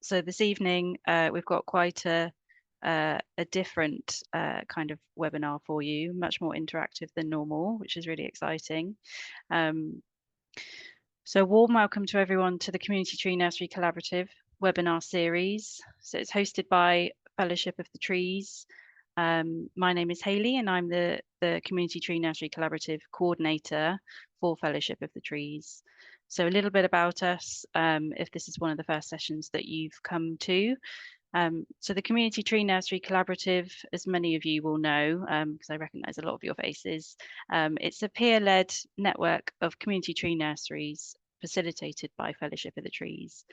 So this evening we've got quite a different kind of webinar for you, much more interactive than normal, which is really exciting. So warm welcome to everyone to the Community Tree Nursery Collaborative webinar series. So it's hosted by Fellowship of the Trees. My name is Hayley and I'm the Community Tree Nursery Collaborative Coordinator for Fellowship of the Trees. So a little bit about us, if this is one of the first sessions that you've come to. So the Community Tree Nursery Collaborative, as many of you will know, because I recognise a lot of your faces, it's a peer-led network of community tree nurseries facilitated by Fellowship of the Trees,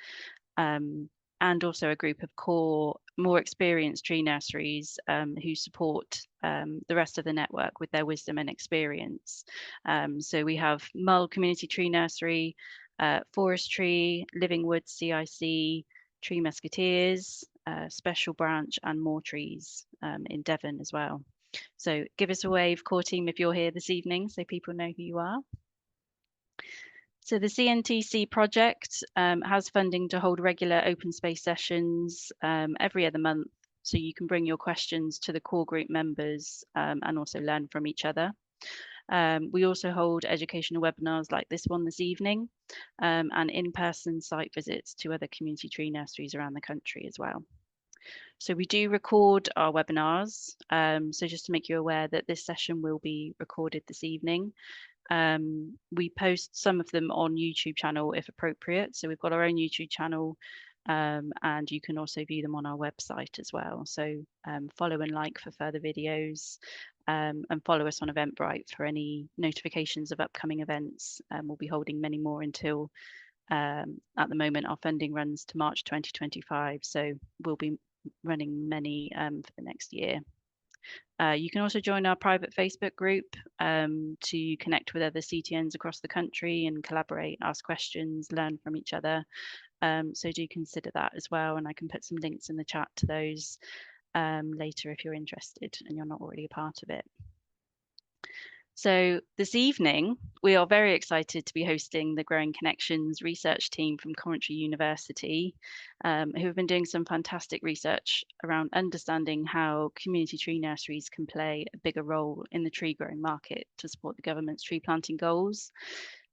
and also a group of core, more experienced tree nurseries who support the rest of the network with their wisdom and experience. So we have Mull Community Tree Nursery, Forestry, Living Woods CIC, Tree Musketeers, Special Branch, and More Trees in Devon as well. So give us a wave, core team, if you're here this evening, so people know who you are. So the CNTC project has funding to hold regular open space sessions every other month, so you can bring your questions to the core group members and also learn from each other. We also hold educational webinars like this one this evening and in-person site visits to other community tree nurseries around the country as well. So we do record our webinars, so just to make you aware that this session will be recorded this evening. We post some of them on YouTube channel if appropriate. So we've got our own YouTube channel and you can also view them on our website as well. So follow and like for further videos and follow us on Eventbrite for any notifications of upcoming events. We'll be holding many more until at the moment our funding runs to March 2025. So we'll be running many for the next year. You can also join our private Facebook group to connect with other CTNs across the country and collaborate, ask questions, learn from each other. So do consider that as well. And I can put some links in the chat to those later if you're interested and you're not already a part of it. So this evening, we are very excited to be hosting the Growing Connections research team from Coventry University, who have been doing some fantastic research around understanding how community tree nurseries can play a bigger role in the tree growing market to support the government's tree planting goals.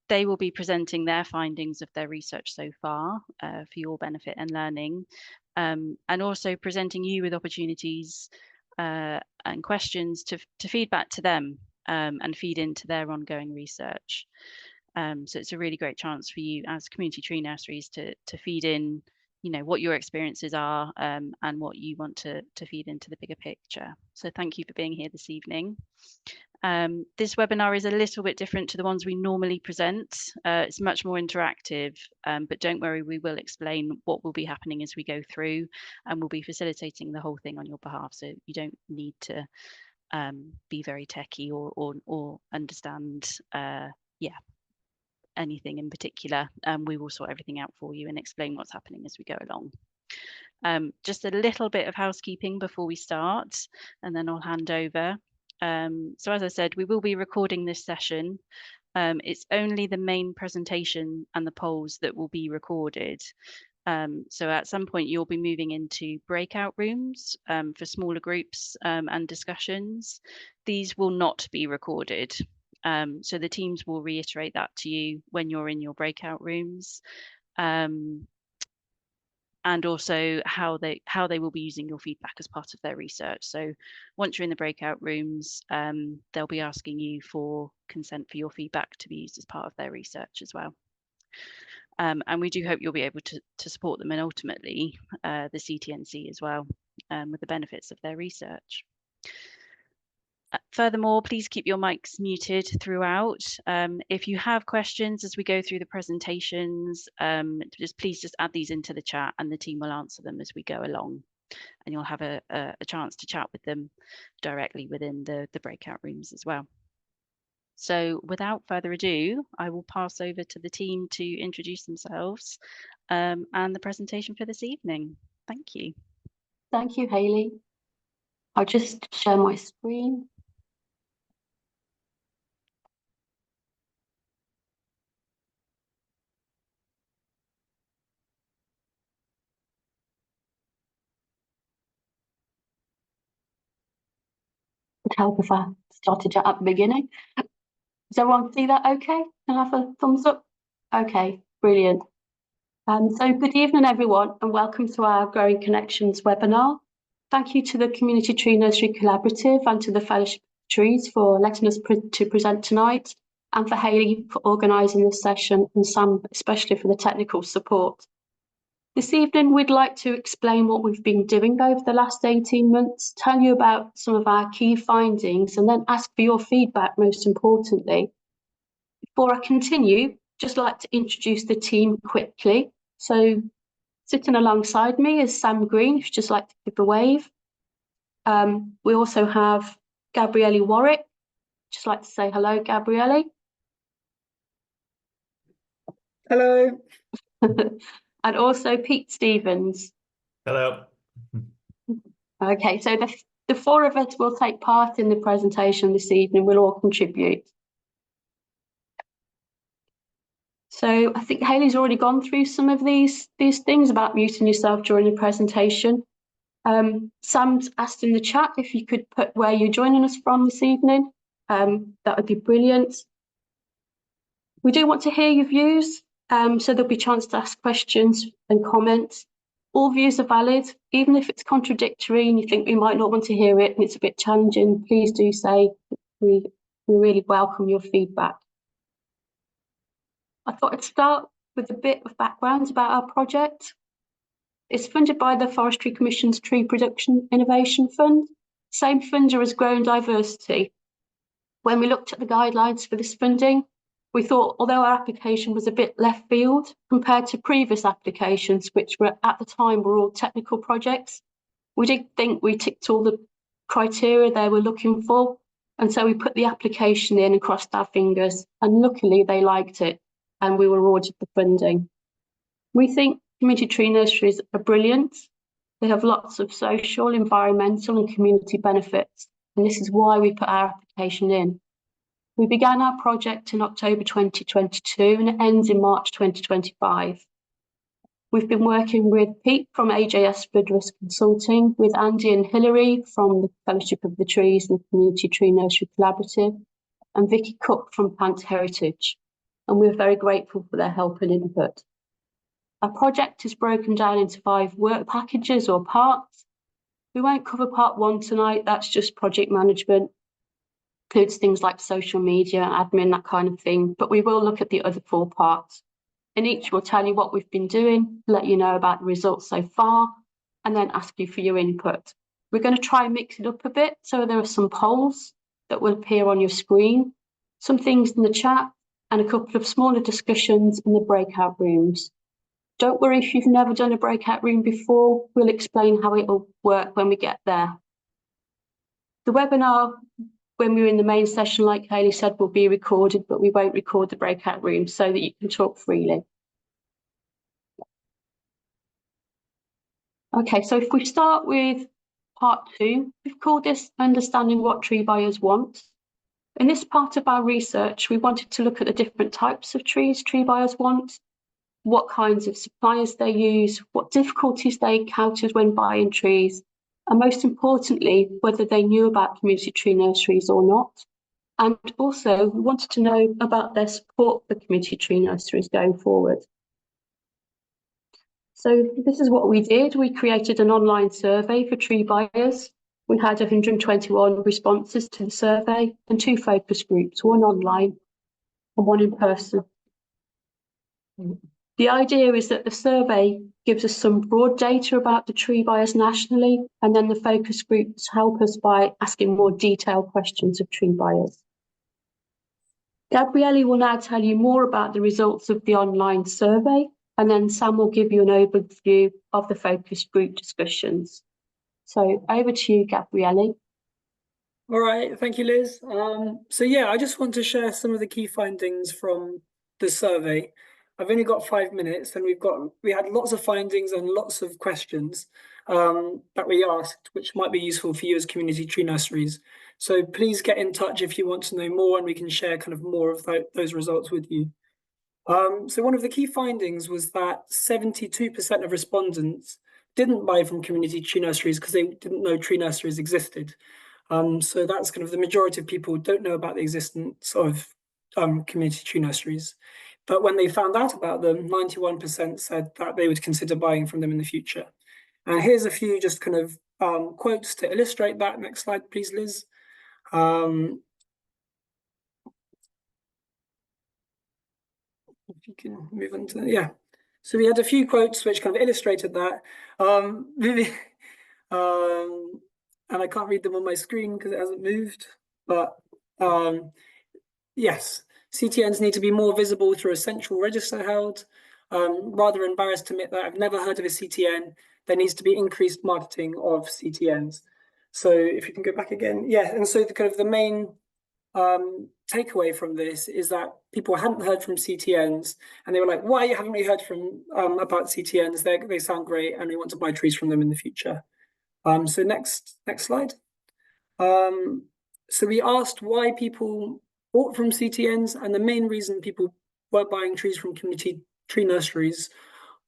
They will be presenting their findings of their research so far for your benefit and learning, and also presenting you with opportunities and questions to feed back to them and feed into their ongoing research. So it's a really great chance for you as community tree nurseries to feed in, you know, what your experiences are and what you want to feed into the bigger picture. So thank you for being here this evening. This webinar is a little bit different to the ones we normally present. It's much more interactive, but don't worry, we will explain what will be happening as we go through, and we'll be facilitating the whole thing on your behalf. So you don't need to be very techy or understand anything in particular. We will sort everything out for you and explain what's happening as we go along. Just a little bit of housekeeping before we start, and then I'll hand over. So as I said, we will be recording this session. It's only the main presentation and the polls that will be recorded. So at some point you'll be moving into breakout rooms for smaller groups and discussions. These will not be recorded. So the teams will reiterate that to you when you're in your breakout rooms. And also how they will be using your feedback as part of their research. So once you're in the breakout rooms, they'll be asking you for consent for your feedback to be used as part of their research as well. And we do hope you'll be able to support them and ultimately the CTNC as well with the benefits of their research. Furthermore, please keep your mics muted throughout. If you have questions as we go through the presentations, please just add these into the chat and the team will answer them as we go along. And you'll have a chance to chat with them directly within the breakout rooms as well. So without further ado, I will pass over to the team to introduce themselves and the presentation for this evening. Thank you. Thank you, Hayley. I'll just share my screen. help if I started at the beginning. Does everyone see that okay? Can I have a thumbs up? Okay, brilliant. So good evening, everyone, and welcome to our Growing Connections webinar. Thank you to the Community Tree Nursery Collaborative and to the Fellowship of Trees for letting us to present tonight, and for Hayley for organising this session, and Sam especially for the technical support. This evening, we'd like to explain what we've been doing over the last 18 months, tell you about some of our key findings, and then ask for your feedback, most importantly. Before I continue, just like to introduce the team quickly. So sitting alongside me is Sam Green, if you'd just like to give a wave. We also have Gabrielle Warwick. Just like to say hello, Gabrielle. Hello. And also Pete Stevens. Hello. Okay, so the four of us will take part in the presentation this evening. We'll all contribute. So I think Hayley's already gone through some of these things about muting yourself during the presentation. Sam's asked in the chat if you could put where you're joining us from this evening. That would be brilliant. We do want to hear your views, so there'll be a chance to ask questions and comments. All views are valid, even if it's contradictory and you think we might not want to hear it and it's a bit challenging, please do say. We really welcome your feedback. I thought I'd start with a bit of background about our project. It's funded by the Forestry Commission's Tree Production Innovation Fund, same funder as Growing Diversity. When we looked at the guidelines for this funding, we thought, although our application was a bit left field compared to previous applications, which were at the time were all technical projects, we did think we ticked all the criteria they were looking for. And so we put the application in and crossed our fingers, and luckily they liked it and we were awarded the funding. We think community tree nurseries are brilliant. They have lots of social, environmental and community benefits, and this is why we put our application in. We began our project in October 2022 and it ends in March 2025. We've been working with Pete from AJS Flood Risk Consulting, with Andy and Hilary from the Fellowship of the Trees and the Community Tree Nursery Collaborative, and Vicky Cook from Plant Heritage. And we're very grateful for their help and input. Our project is broken down into 5 work packages or parts. We won't cover part 1 tonight, that's just project management. Includes things like social media, admin, that kind of thing, but we will look at the other 4 parts. In each, we'll tell you what we've been doing, let you know about the results so far, and then ask you for your input. We're going to try and mix it up a bit, so there are some polls that will appear on your screen, some things in the chat, and a couple of smaller discussions in the breakout rooms. Don't worry if you've never done a breakout room before, we'll explain how it will work when we get there. The webinar, when we're in the main session, like Hayley said, will be recorded, but we won't record the breakout room so that you can talk freely. Okay, so if we start with part 2, we've called this Understanding What Tree Buyers Want. In this part of our research, we wanted to look at the different types of trees tree buyers want, what kinds of suppliers they use, what difficulties they encountered when buying trees, and most importantly, whether they knew about community tree nurseries or not. And also, we wanted to know about their support for community tree nurseries going forward. So this is what we did. We created an online survey for tree buyers. We had 121 responses to the survey and 2 focus groups, one online and one in person. The idea is that the survey gives us some broad data about the tree buyers nationally, and then the focus groups help us by asking more detailed questions of tree buyers. Gabrielle will now tell you more about the results of the online survey, and then Sam will give you an overview of the focus group discussions. So over to you, Gabrielle. All right, thank you, Liz. So yeah, I just want to share some of the key findings from the survey. I've only got 5 minutes, and we had lots of findings and lots of questions that we asked, which might be useful for you as community tree nurseries. So please get in touch if you want to know more, and we can share kind of more of those results with you. So one of the key findings was that 72% of respondents didn't buy from community tree nurseries because they didn't know tree nurseries existed. So that's kind of the majority of people don't know about the existence of community tree nurseries. But when they found out about them, 91% said that they would consider buying from them in the future. And here's a few just kind of quotes to illustrate that. Next slide, please, Liz. If you can move on to, yeah. So we had a few quotes which kind of illustrated that. And I can't read them on my screen because it hasn't moved. But yes, CTNs need to be more visible through a central register held. Rather embarrassed to admit that I've never heard of a CTN. There needs to be increased marketing of CTNs. So if you can go back again, yeah. And so the kind of the main takeaway from this is that people hadn't heard from CTNs, and they were like, "Why haven't we heard from about CTNs? They sound great, and we want to buy trees from them in the future." So next slide. So we asked why people bought from CTNs, and the main reason people were buying trees from community tree nurseries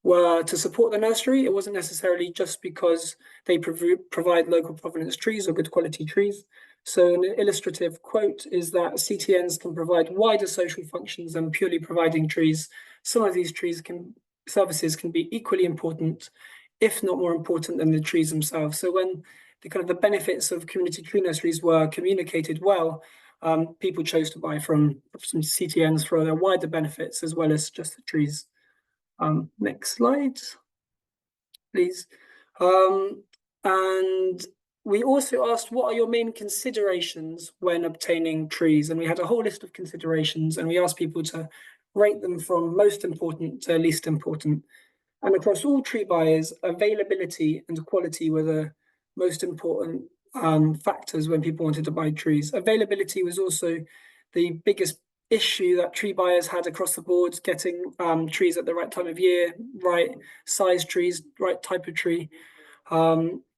were to support the nursery. It wasn't necessarily just because they provide local provenance trees or good quality trees. So an illustrative quote is that CTNs can provide wider social functions than purely providing trees. Some of these services can be equally important, if not more important than the trees themselves. So when the benefits of community tree nurseries were communicated well, people chose to buy from some CTNs for their wider benefits as well as just the trees. Next slide, please. And we also asked, what are your main considerations when obtaining trees? And we had a whole list of considerations, and we asked people to rate them from most important to least important. And across all tree buyers, availability and quality were the most important factors when people wanted to buy trees. Availability was also the biggest issue that tree buyers had across the board, getting trees at the right time of year, right size trees, right type of tree.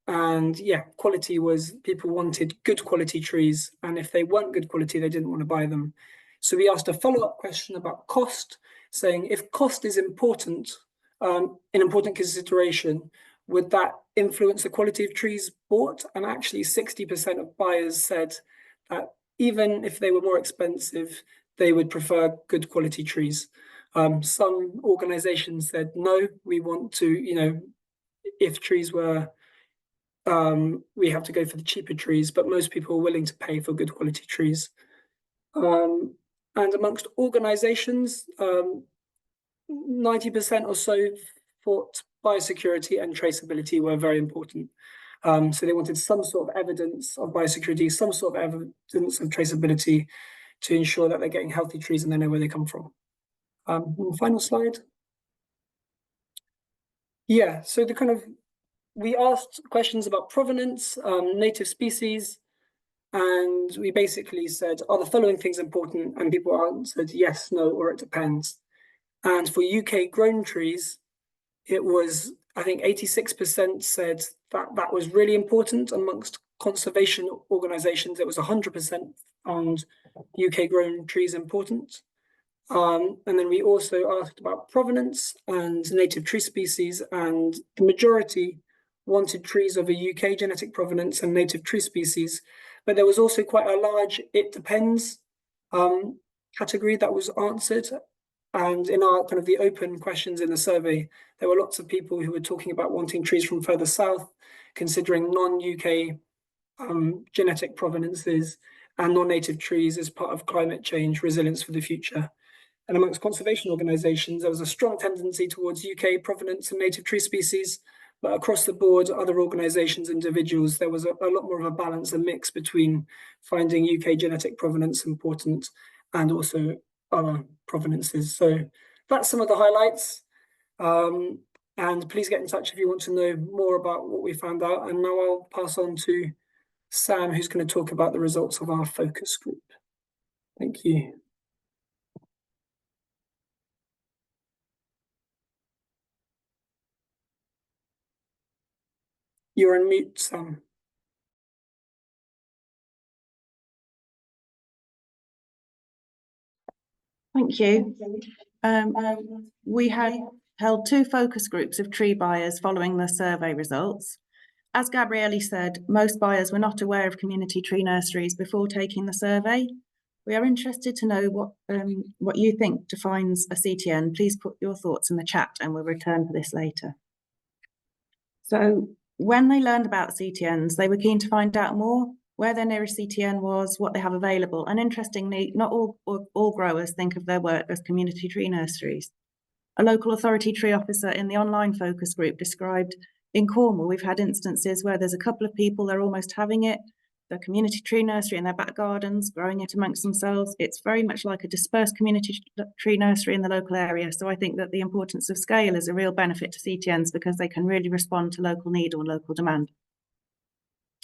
And yeah, quality was, people wanted good quality trees, and if they weren't good quality, they didn't want to buy them. So we asked a follow-up question about cost, saying if cost is important, an important consideration, would that influence the quality of trees bought? And actually 60% of buyers said that even if they were more expensive, they would prefer good quality trees. Some organizations said, no, we want to, if trees were, we have to go for the cheaper trees, but most people are willing to pay for good quality trees. And amongst organizations, 90% or so thought biosecurity and traceability were very important. So they wanted some sort of evidence of biosecurity, some sort of evidence of traceability to ensure that they're getting healthy trees and they know where they come from. Final slide. Yeah, so we asked questions about provenance, native species, and we basically said, are the following things important? And people answered yes, no, or it depends. And for UK grown trees, it was, I think 86% said that was really important. Amongst conservation organizations, it was 100% found UK grown trees important. And then we also asked about provenance and native tree species, and the majority wanted trees of a UK genetic provenance and native tree species, but there was also quite a large it depends category that was answered. And in our the open questions in the survey, there were lots of people who were talking about wanting trees from further south, considering non-UK genetic provenances and non-native trees as part of climate change resilience for the future. And amongst conservation organisations, there was a strong tendency towards UK provenance and native tree species, but across the board, other organisations, individuals, there was a lot more of a balance, a mix between finding UK genetic provenance important and also other provenances. So that's some of the highlights. And please get in touch if you want to know more about what we found out. And now I'll pass on to Sam, who's going to talk about the results of our focus group. Thank you. You're on mute, Sam. Thank you. We had held 2 focus groups of tree buyers following the survey results. as Gabriele said, most buyers were not aware of community tree nurseries before taking the survey. We are interested to know what you think defines a CTN. Please put your thoughts in the chat and we'll return to this later. So when they learned about CTNs, they were keen to find out more, where their nearest CTN was, what they have available. And interestingly, not all growers think of their work as community tree nurseries. A local authority tree officer in the online focus group described, in Cornwall, we've had instances where there's a couple of people, they're almost having it, the community tree nursery in their back gardens, growing it amongst themselves. It's very much like a dispersed community tree nursery in the local area. So I think that the importance of scale is a real benefit to CTNs because they can really respond to local need or local demand.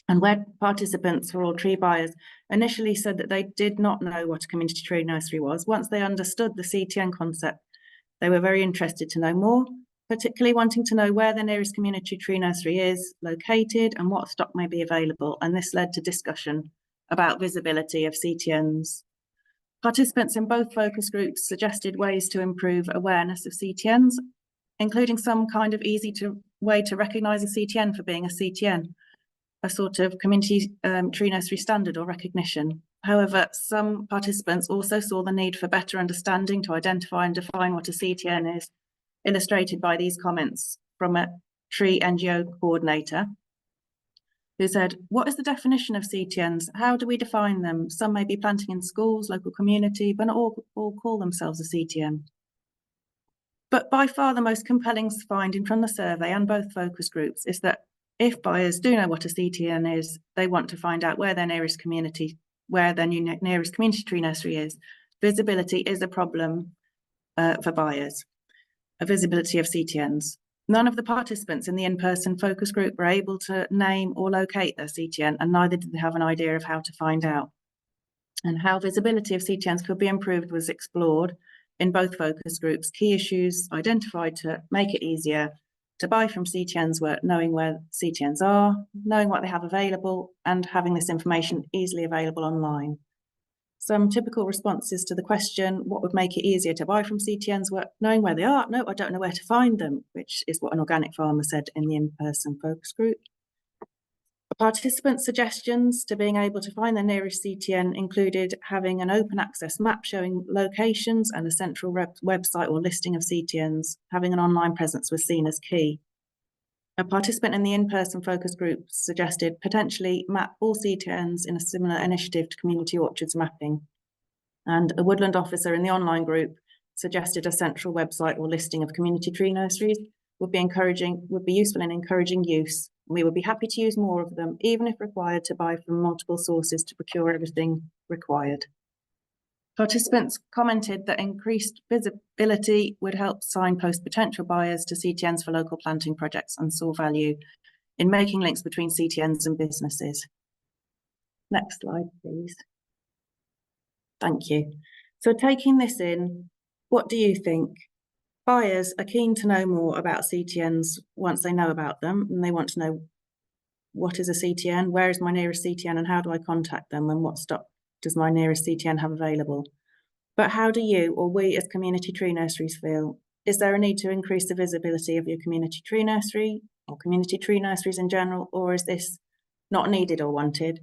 And where participants were all tree buyers initially said that they did not know what a community tree nursery was, once they understood the CTN concept, they were very interested to know more, particularly wanting to know where the nearest community tree nursery is located and what stock may be available. And this led to discussion about visibility of CTNs. Participants in both focus groups suggested ways to improve awareness of CTNs, including some kind of way to recognise a CTN for being a CTN, a sort of community tree nursery standard or recognition. However, some participants also saw the need for better understanding to identify and define what a CTN is, illustrated by these comments from a tree NGO coordinator who said, what is the definition of CTNs? How do we define them? Some may be planting in schools, local community, but not all call themselves a CTN. But by far the most compelling finding from the survey and both focus groups is that if buyers do know what a CTN is, they want to find out where their nearest community tree nursery is. Visibility is a problem for buyers, a visibility of CTNs. None of the participants in the in-person focus group were able to name or locate their CTN, and neither did they have an idea of how to find out. And how visibility of CTNs could be improved was explored in both focus groups. Key issues identified to make it easier to buy from CTNs were knowing where CTNs are, knowing what they have available, and having this information easily available online. Some typical responses to the question, what would make it easier to buy from CTNs, were knowing where they are. No, I don't know where to find them, which is what an organic farmer said in the in-person focus group. Participant suggestions to being able to find their nearest CTN included having an open access map showing locations and a central website or listing of CTNs. Having an online presence was seen as key. A participant in the in-person focus group suggested potentially map all CTNs in a similar initiative to community orchards mapping. And a woodland officer in the online group suggested a central website or listing of community tree nurseries would be useful in encouraging use. We would be happy to use more of them, even if required to buy from multiple sources to procure everything required. Participants commented that increased visibility would help signpost potential buyers to CTNs for local planting projects and saw value in making links between CTNs and businesses. Next slide, please. Thank you. So taking this in, what do you think? Buyers are keen to know more about CTNs once they know about them, and they want to know what is a CTN, where is my nearest CTN, and how do I contact them, and what stock does my nearest CTN have available? But how do you or we as community tree nurseries feel? Is there a need to increase the visibility of your community tree nursery or community tree nurseries in general, or is this not needed or wanted?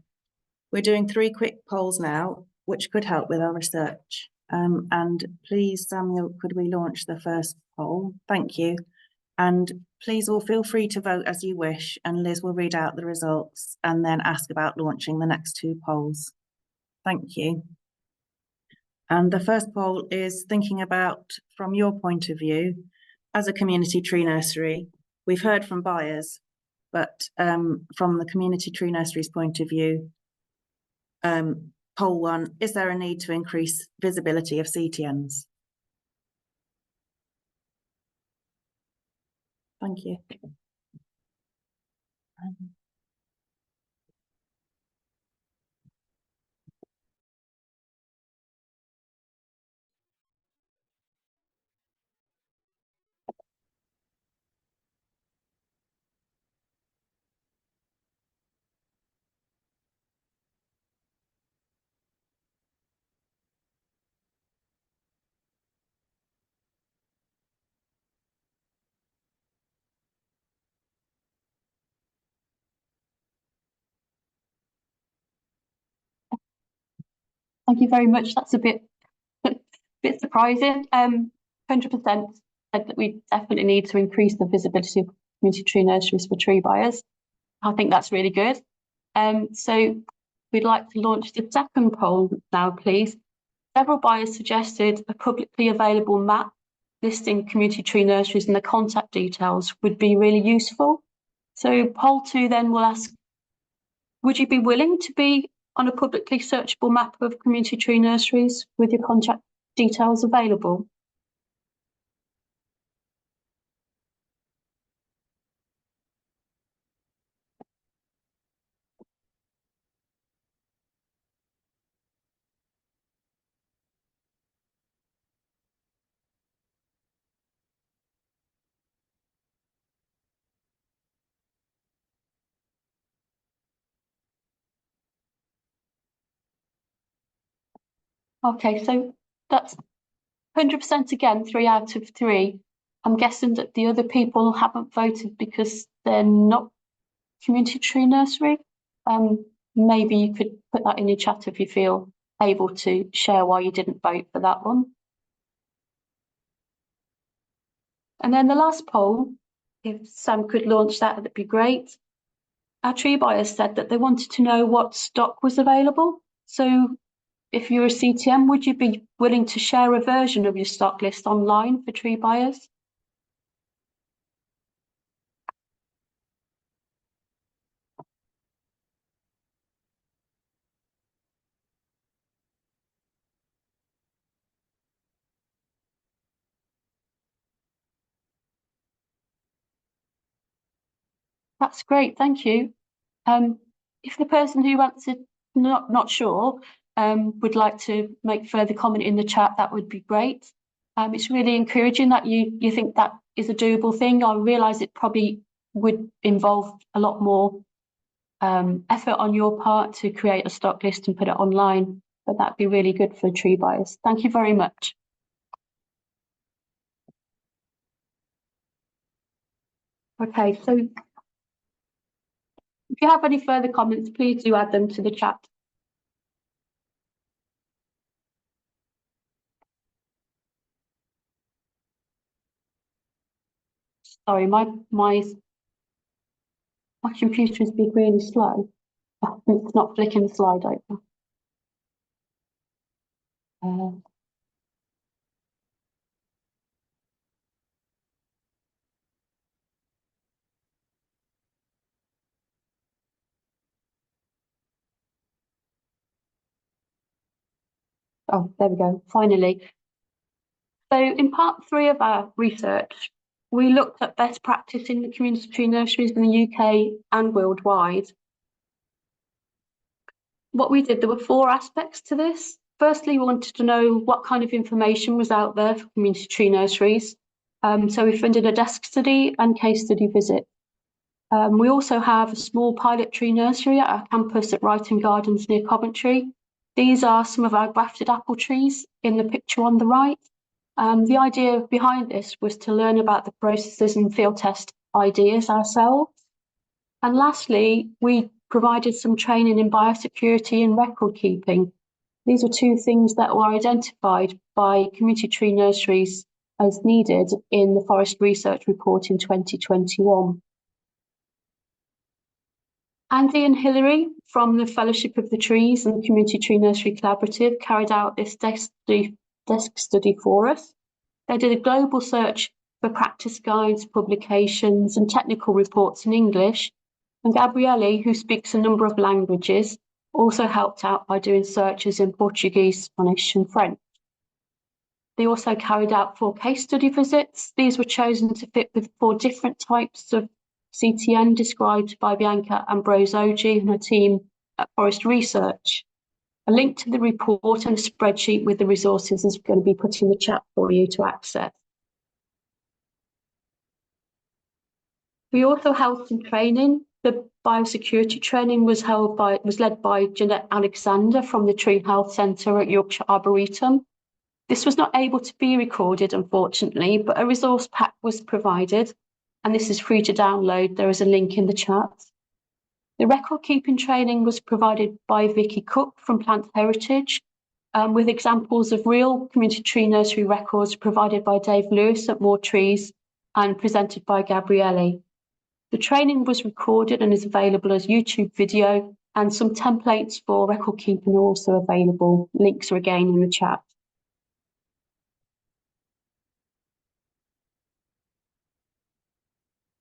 We're doing 3 quick polls now, which could help with our research. And please, Samuel, could we launch the first poll? Thank you. And please all feel free to vote as you wish, and Liz will read out the results and then ask about launching the next 2 polls. Thank you. And the first poll is thinking about, from your point of view, as a community tree nursery, we've heard from buyers, but from the community tree nursery's point of view, poll 1, is there a need to increase visibility of CTNs? Thank you. Thank you very much. That's a bit surprising. 100% said that we definitely need to increase the visibility of community tree nurseries for tree buyers. I think that's really good. So we'd like to launch the second poll now, please. Several buyers suggested a publicly available map listing community tree nurseries and the contact details would be really useful. So poll 2 then will ask, would you be willing to be on a publicly searchable map of community tree nurseries with your contact details available? Okay, so that's 100% again, 3 out of 3. I'm guessing that the other people haven't voted because they're not community tree nursery. Maybe you could put that in your chat if you feel able to share why you didn't vote for that one. And then the last poll, if Sam could launch that, that'd be great. Our tree buyers said that they wanted to know what stock was available. So if you're a CTN, would you be willing to share a version of your stock list online for tree buyers? That's great, thank you. If the person who answered not sure would like to make further comment in the chat, that would be great. It's really encouraging that you think that is a doable thing. I realise it probably would involve a lot more effort on your part to create a stock list and put it online, but that'd be really good for tree buyers. Thank you very much. Okay, so if you have any further comments, please do add them to the chat. Sorry, my computer is being really slow. It's not flicking the slide over. Oh, there we go, finally. So in part 3 of our research, we looked at best practice in the community tree nurseries in the UK and worldwide. What we did, there were 4 aspects to this. Firstly, we wanted to know what kind of information was out there for community tree nurseries. So we funded a desk study and case study visit. We also have a small pilot tree nursery at our campus at Brighton Gardens near Coventry. These are some of our grafted apple trees in the picture on the right. The idea behind this was to learn about the processes and field test ideas ourselves. And lastly, we provided some training in biosecurity and record keeping. These are 2 things that were identified by community tree nurseries as needed in the Forest Research Report in 2021. Andy and Hilary from the Fellowship of the Trees and the Community Tree Nursery Collaborative carried out this desk study for us. They did a global search for practice guides, publications and technical reports in English. And Gabriele, who speaks a number of languages, also helped out by doing searches in Portuguese, Spanish and French. They also carried out 4 case study visits. These were chosen to fit with 4 different types of CTN described by Bianca Ambrosogi and her team at Forest Research. A link to the report and a spreadsheet with the resources is going to be put in the chat for you to access. We also held some training. The biosecurity training was led by Jeanette Alexander from the Tree Health Centre at Yorkshire Arboretum. This was not able to be recorded, unfortunately, but a resource pack was provided, and this is free to download. There is a link in the chat. The record keeping training was provided by Vicky Cook from Plant Heritage, with examples of real community tree nursery records provided by Dave Lewis at More Trees and presented by Gabriele. The training was recorded and is available as YouTube video, and some templates for record keeping are also available. Links are again in the chat.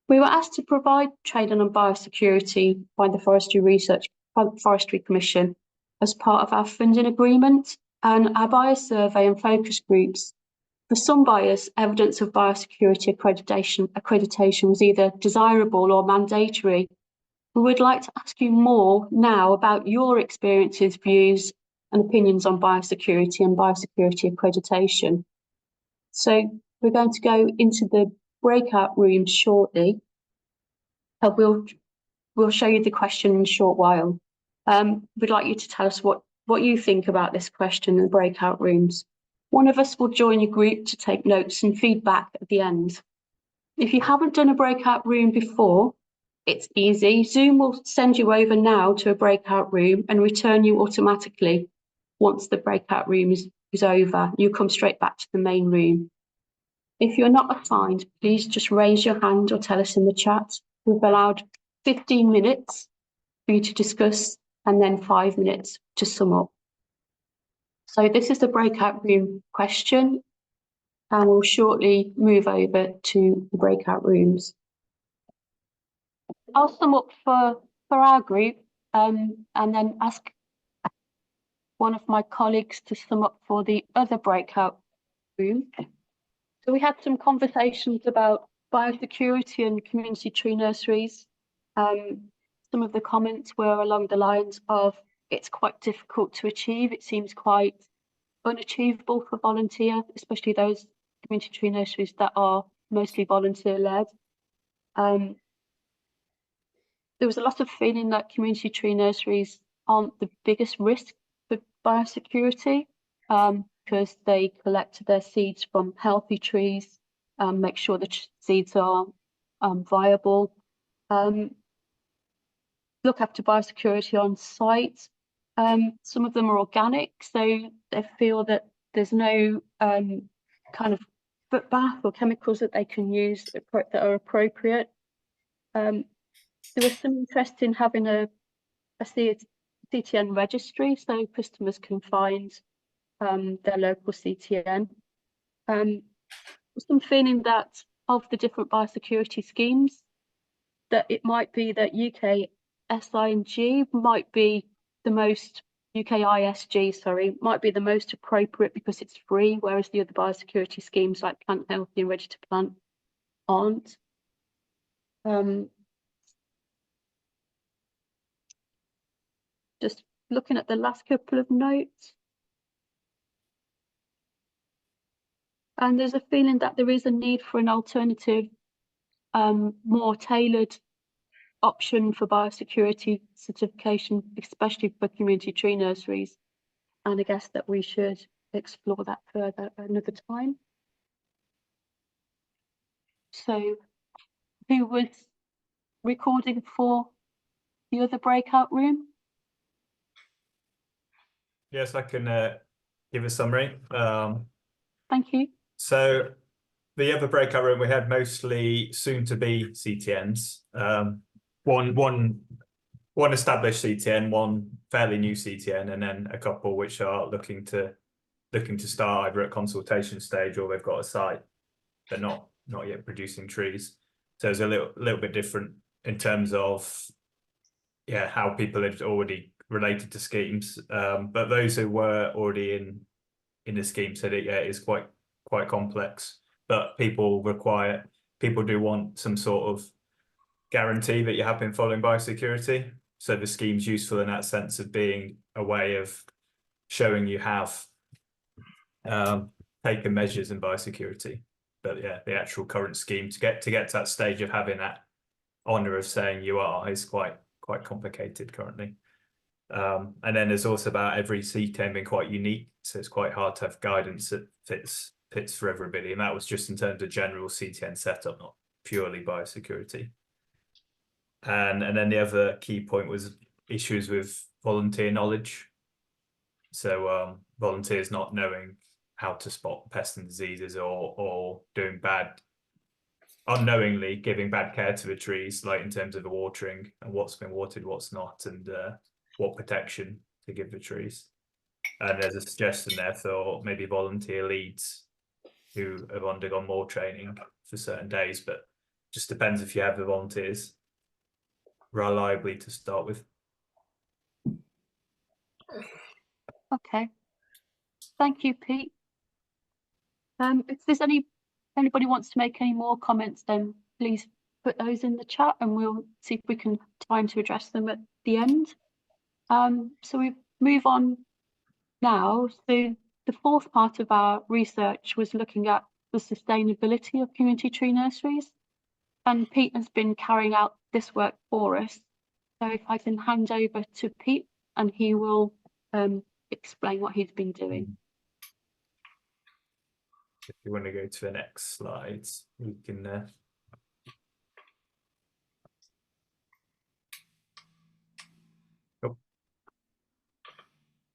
We were asked to provide training on biosecurity by the Forestry Commission as part of our funding agreement, and our buyer survey and focus groups. For some buyers, evidence of biosecurity accreditation was either desirable or mandatory. We would like to ask you more now about your experiences, views, and opinions on biosecurity and biosecurity accreditation. So we're going to go into the breakout rooms shortly. We'll show you the question in a short while. We'd like you to tell us what you think about this question in the breakout rooms. One of us will join your group to take notes and feedback at the end. If you haven't done a breakout room before, it's easy. Zoom will send you over now to a breakout room and return you automatically once the breakout room is over. You come straight back to the main room. If you're not assigned, please just raise your hand or tell us in the chat. We've allowed 15 minutes for you to discuss and then 5 minutes to sum up. So this is the breakout room question, and we'll shortly move over to the breakout rooms. I'll sum up for our group and then ask one of my colleagues to sum up for the other breakout room. So we had some conversations about biosecurity and community tree nurseries. Some of the comments were along the lines of it's quite difficult to achieve. It seems quite unachievable for volunteer, especially those community tree nurseries that are mostly volunteer led. There was a lot of feeling that community tree nurseries aren't the biggest risk for biosecurity because they collect their seeds from healthy trees, make sure the seeds are viable, look after biosecurity on site. Some of them are organic, so they feel that there's no kind of foot bath or chemicals that they can use that are appropriate. There was some interest in having a CTN registry, so customers can find their local CTN. Some feeling that of the different biosecurity schemes, that it might be that UK SIG might be the most, UKISG, sorry, might be the most appropriate because it's free, whereas the other biosecurity schemes like Plant Healthy and Ready to Plant aren't. Just looking at the last couple of notes. And there's a feeling that there is a need for an alternative, more tailored option for biosecurity certification, especially for community tree nurseries. And I guess that we should explore that further another time. So who was recording for the other breakout room? Yes, I can give a summary. Thank you. So the other breakout room, we had mostly soon-to-be CTNs. One established CTN, one fairly new CTN, and then a couple which are looking to start either at consultation stage or they've got a site. They're not yet producing trees. So it's a little bit different in terms of how people had already related to schemes. But those who were already in the scheme said it is quite complex. But people do want some sort of guarantee that you have been following biosecurity. So the scheme's useful in that sense of being a way of showing you have taken measures in biosecurity. But the actual current scheme to get to that stage of having that honour of saying you are is quite complicated currently. And then there's also about every CTN being quite unique, so it's quite hard to have guidance that fits for everybody. And that was just in terms of general CTN setup, not purely biosecurity. And then the other key point was issues with volunteer knowledge. So volunteers not knowing how to spot pests and diseases, or doing unknowingly giving bad care to the trees, like in terms of the watering and what's been watered, what's not, and what protection to give the trees. And there's a suggestion there for maybe volunteer leads who have undergone more training for certain days, but just depends if you have the volunteers reliably to start with. Okay. Thank you, Pete. If there's anybody wants to make any more comments, then please put those in the chat and we'll see if we can time to address them at the end. So we move on now. So the fourth part of our research was looking at the sustainability of community tree nurseries. And Pete has been carrying out this work for us. So if I can hand over to Pete and he will explain what he's been doing. If you want to go to the next slides, we can.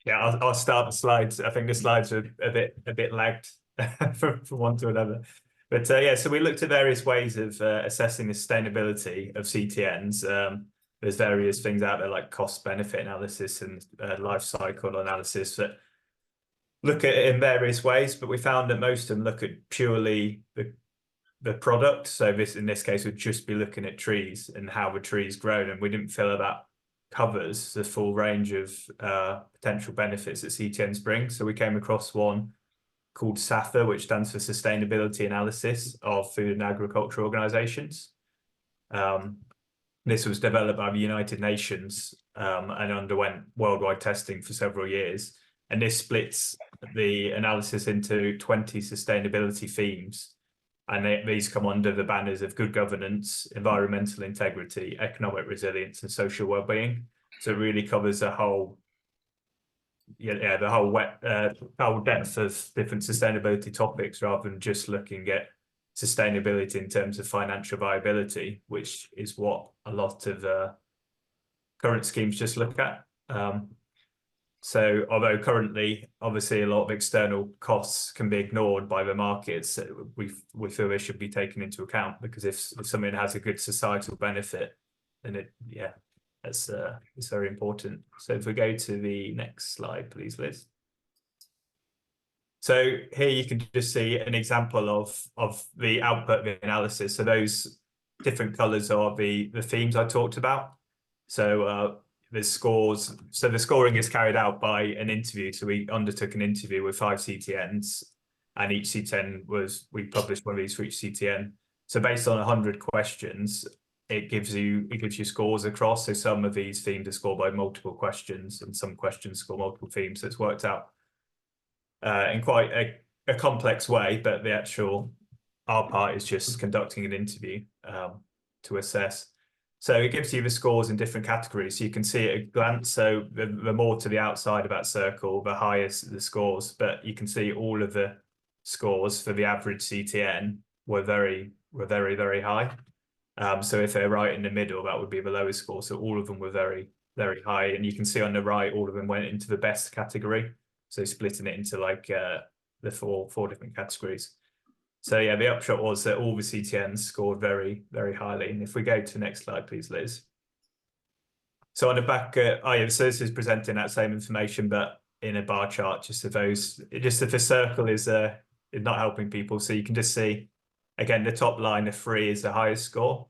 Yeah, I'll start the slides. I think the slides are a bit lagged from one to another. But yeah, so we looked at various ways of assessing the sustainability of CTNs. There's various things out there like cost benefit analysis and life cycle analysis that look at it in various ways, but we found that most of them look at purely the product. So in this case would just be looking at trees and how the trees grown, and we didn't feel that covers the full range of potential benefits that CTNs bring. So we came across one called SAFA, which stands for Sustainability Analysis of Food and Agriculture Organizations. This was developed by the United Nations and underwent worldwide testing for several years. And this splits the analysis into 20 sustainability themes. And these come under the banners of good governance, environmental integrity, economic resilience, and social well-being. So it really covers the whole, the whole depth of different sustainability topics, rather than just looking at sustainability in terms of financial viability, which is what a lot of current schemes just look at. So although currently, obviously, a lot of external costs can be ignored by the markets, we feel they should be taken into account, because if something has a good societal benefit, then it's very important. So if we go to the next slide, please, Liz. So here you can just see an example of the output of the analysis. So those different colours are the themes I talked about. So there's scores. So the scoring is carried out by an interview. So we undertook an interview with 5 CTNs, and each CTN we published one of these for each CTN. So based on 100 questions, it gives you scores across. So some of these themes are scored by multiple questions, and some questions score multiple themes. So it's worked out in quite a complex way, but our part is just conducting an interview to assess. So it gives you the scores in different categories. So you can see at a glance. So the more to the outside of that circle, the higher the scores. But you can see all of the scores for the average CTN were very, very high. So if they're right in the middle, that would be the lowest score. So all of them were very, very high. And you can see on the right, all of them went into the best category. So splitting it into like the four different categories. So yeah, the upshot was that all the CTNs scored very, very highly. And if we go to the next slide, please, Liz. So on the back, so this is presenting that same information, but in a bar chart, just if the circle is not helping people. So you can just see, again, the top line of 3 is the highest score.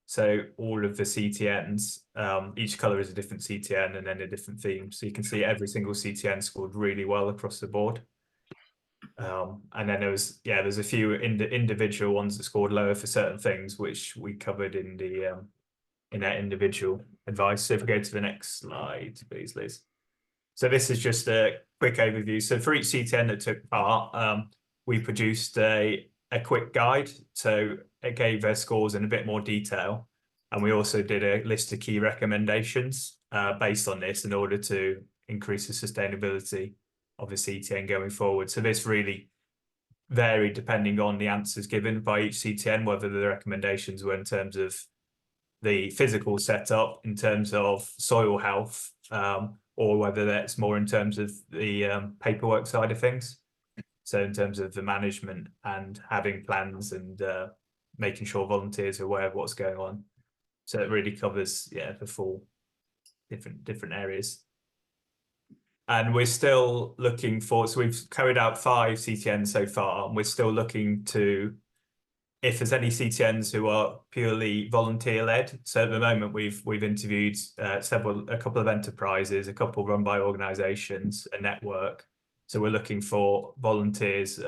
So all of the CTNs, each colour is a different CTN and then a different theme. So you can see every single CTN scored really well across the board. And then there's a few individual ones that scored lower for certain things, which we covered in that individual advice. So if we go to the next slide, please, Liz. So this is just a quick overview. So for each CTN that took part, we produced a quick guide. So it gave their scores in a bit more detail. And we also did a list of key recommendations based on this in order to increase the sustainability of the CTN going forward. So this really varied depending on the answers given by each CTN, whether the recommendations were in terms of the physical setup, in terms of soil health, or whether that's more in terms of the paperwork side of things. So in terms of the management and having plans and making sure volunteers are aware of what's going on. So it really covers, yeah, the full different areas. And we're still looking for, so we've carried out 5 CTNs so far, and we're still looking to, if there's any CTNs who are purely volunteer led. So at the moment we've interviewed a couple of enterprises, a couple run by organisations, a network. So we're looking for volunteers,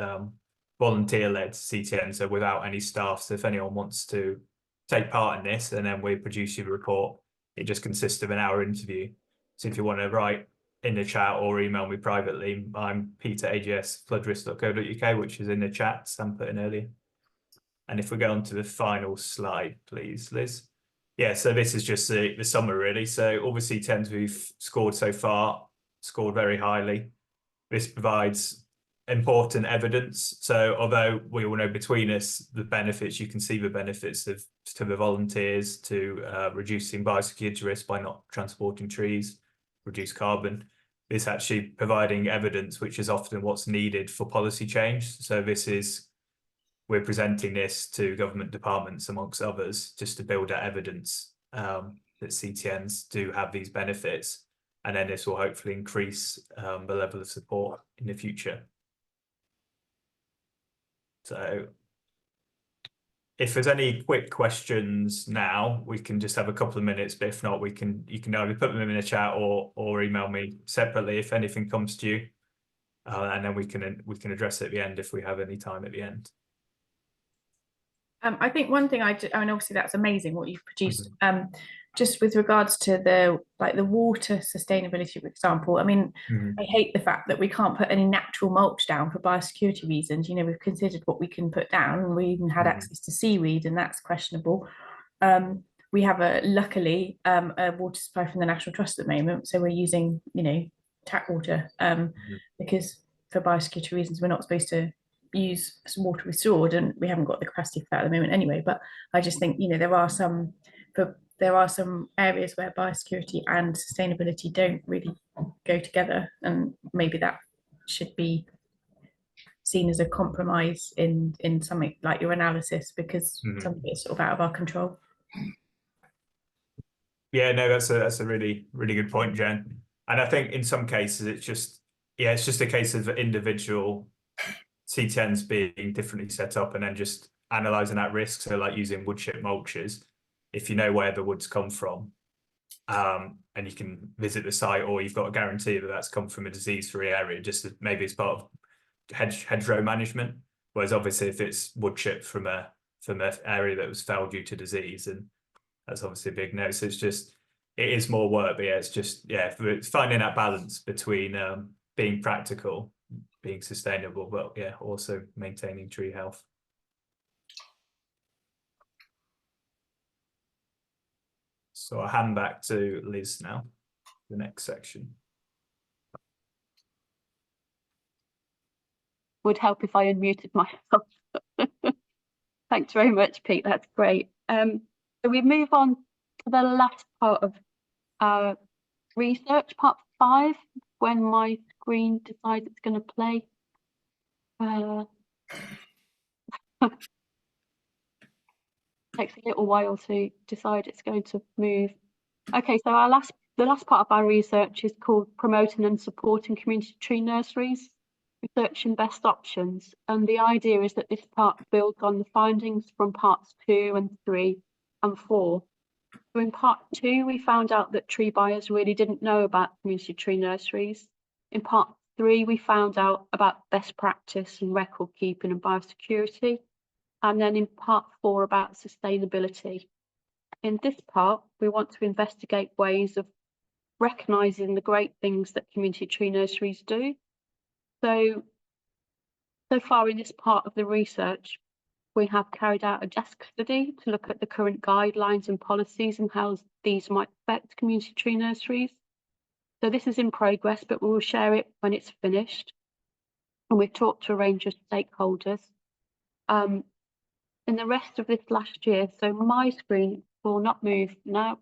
volunteer led CTNs, so without any staff. So if anyone wants to take part in this, and then we produce you a report, it just consists of an hour interview. So if you want to write in the chat or email me privately, I'm peter@agsfloodrisk.co.uk, which is in the chat Sam put in earlier. And if we go on to the final slide, please, Liz. Yeah, so this is just the summary, really. So all the CTNs we've scored so far, scored very highly. This provides important evidence. So although we all know between us the benefits, you can see the benefits of to the volunteers to reducing biosecurity risk by not transporting trees, reduce carbon. It's actually providing evidence, which is often what's needed for policy change. So we're presenting this to government departments, amongst others, just to build that evidence that CTNs do have these benefits. And then this will hopefully increase the level of support in the future. So if there's any quick questions now, we can just have a couple of minutes, but if not, you can either put them in the chat or email me separately if anything comes to you. And then we can address it at the end if we have any time at the end. I think one thing I mean, obviously that's amazing what you've produced. Just with regards to the water sustainability, for example, I mean, I hate the fact that we can't put any natural mulch down for biosecurity reasons. You know, we've considered what we can put down, and we even had access to seaweed, and that's questionable. We have luckily a water supply from the National Trust at the moment, so we're using, you know, tap water because for biosecurity reasons we're not supposed to use some water we stored, and we haven't got the capacity for that at the moment anyway. But I just think, you know, there are some areas where biosecurity and sustainability don't really go together, and maybe that should be seen as a compromise in something like your analysis, because some of it's sort of out of our control. Yeah, no, that's a really good point, Jen. And I think in some cases it's just a case of individual CTNs being differently set up and then just analysing that risk. So like using wood chip mulches, if you know where the wood's come from, and you can visit the site, or you've got a guarantee that that's come from a disease-free area, just maybe as part of hedgerow management. Whereas obviously if it's wood chip from an area that was felled due to disease, and that's obviously a big no. So it is more work, but it's finding that balance between being practical, being sustainable, but also maintaining tree health. So I'll hand back to Liz now, the next section. Would help if I unmuted myself. Thanks very much, Pete. That's great. So we move on to the last part of our research, part 5, when my screen decides it's going to play. Takes a little while to decide it's going to move. Okay, so the last part of our research is called Promoting and Supporting Community Tree Nurseries, Researching Best Options. And the idea is that this part builds on the findings from parts 2 and 3 and 4. So in part 2, we found out that tree buyers really didn't know about community tree nurseries. In part 3, we found out about best practice and record keeping and biosecurity. And then in part 4 about sustainability. In this part, we want to investigate ways of recognising the great things that community tree nurseries do. So far in this part of the research, we have carried out a desk study to look at the current guidelines and policies and how these might affect community tree nurseries. So this is in progress, but we will share it when it's finished. And we've talked to a range of stakeholders. In the rest of this last year, so my screen will not move now.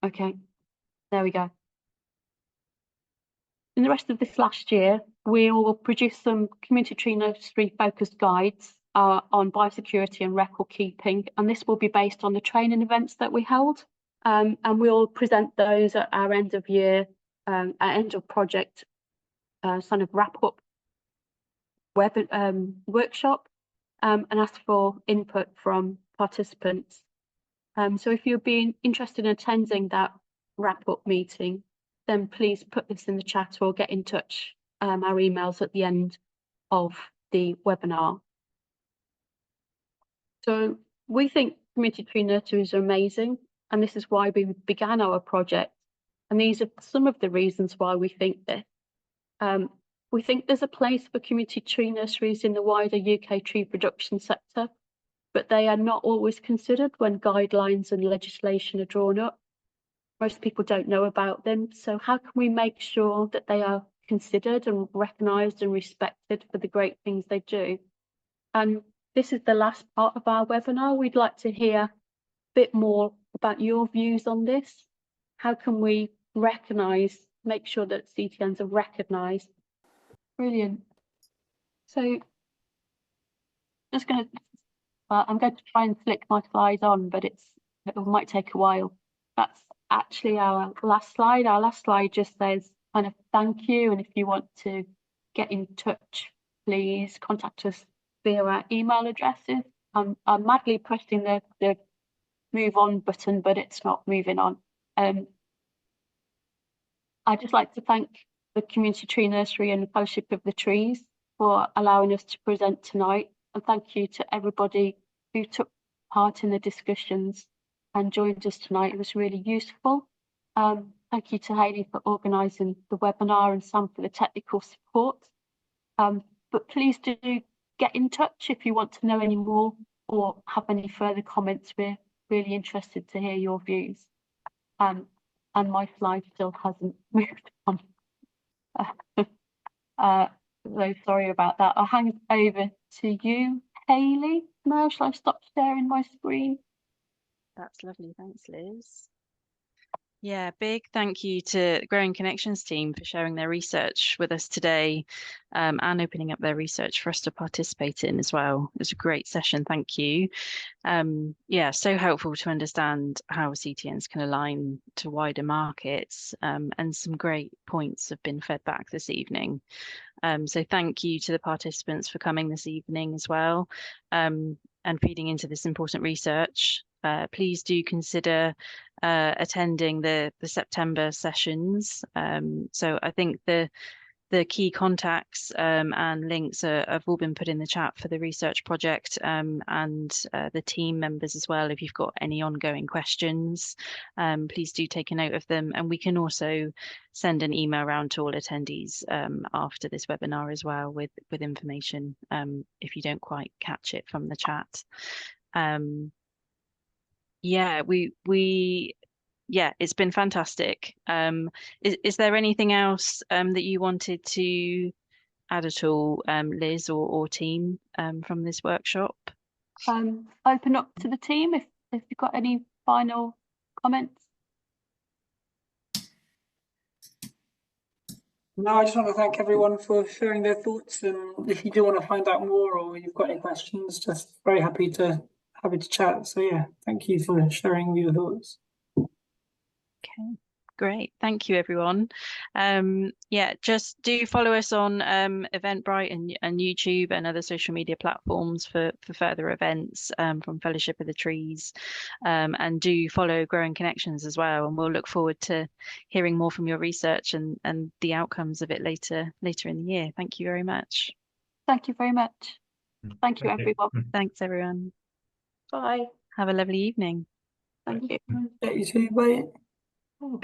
Okay, there we go. In the rest of this last year, we will produce some community tree nursery focused guides on biosecurity and record keeping, and this will be based on the training events that we held. And we'll present those at our end of year, end of project, sort of wrap up workshop, and ask for input from participants. So if you're being interested in attending that wrap up meeting, then please put this in the chat or get in touch. Our emails at the end of the webinar. So we think community tree nurseries are amazing, and this is why we began our project. And these are some of the reasons why we think this. We think there's a place for community tree nurseries in the wider UK tree production sector, but they are not always considered when guidelines and legislation are drawn up. Most people don't know about them. So how can we make sure that they are considered and recognised and respected for the great things they do? And this is the last part of our webinar. We'd like to hear a bit more about your views on this. How can we recognise, make sure that CTNs are recognised? Brilliant. So just going to, I'm going to try and flick my slides on, but it might take a while. That's actually our last slide. Our last slide just says kind of thank you, and if you want to get in touch, please contact us via our email addresses. I'm madly pressing the move on button, but it's not moving on. I'd just like to thank the Community Tree Nursery and the Fellowship of the Trees for allowing us to present tonight, and thank you to everybody who took part in the discussions and joined us tonight. It was really useful. Thank you to Hayley for organising the webinar and Sam for the technical support. But please do get in touch if you want to know any more or have any further comments. We're really interested to hear your views. And my slide still hasn't moved on. So sorry about that. I'll hand it over to you, Hayley. Now, shall I stop sharing my screen? That's lovely. Thanks, Liz. Yeah, big thank you to Growing Connections team for sharing their research with us today, and opening up their research for us to participate in as well. It was a great session. Thank you. Yeah, so helpful to understand how CTNs can align to wider markets, and some great points have been fed back this evening. So thank you to the participants for coming this evening as well, and feeding into this important research. Please do consider attending the September sessions. So I think the key contacts and links have all been put in the chat for the research project, and the team members as well. If you've got any ongoing questions, please do take a note of them, and we can also send an email around to all attendees after this webinar as well with information if you don't quite catch it from the chat. Yeah, yeah, it's been fantastic. Is there anything else that you wanted to add at all, Liz or team, from this workshop? Open up to the team if you've got any final comments. No, I just want to thank everyone for sharing their thoughts, and if you do want to find out more or you've got any questions, just very happy to chat. So yeah, thank you for sharing your thoughts. Okay, great. Thank you, everyone. Yeah, just do follow us on Eventbrite and YouTube and other social media platforms for further events from Fellowship of the Trees, and do follow Growing Connections as well. And we'll look forward to hearing more from your research and the outcomes of it later in the year. Thank you very much. Thank you very much. Thank you, everyone. Thanks, everyone. Bye. Have a lovely evening. Thank you. Yeah, you too. Bye. Oh.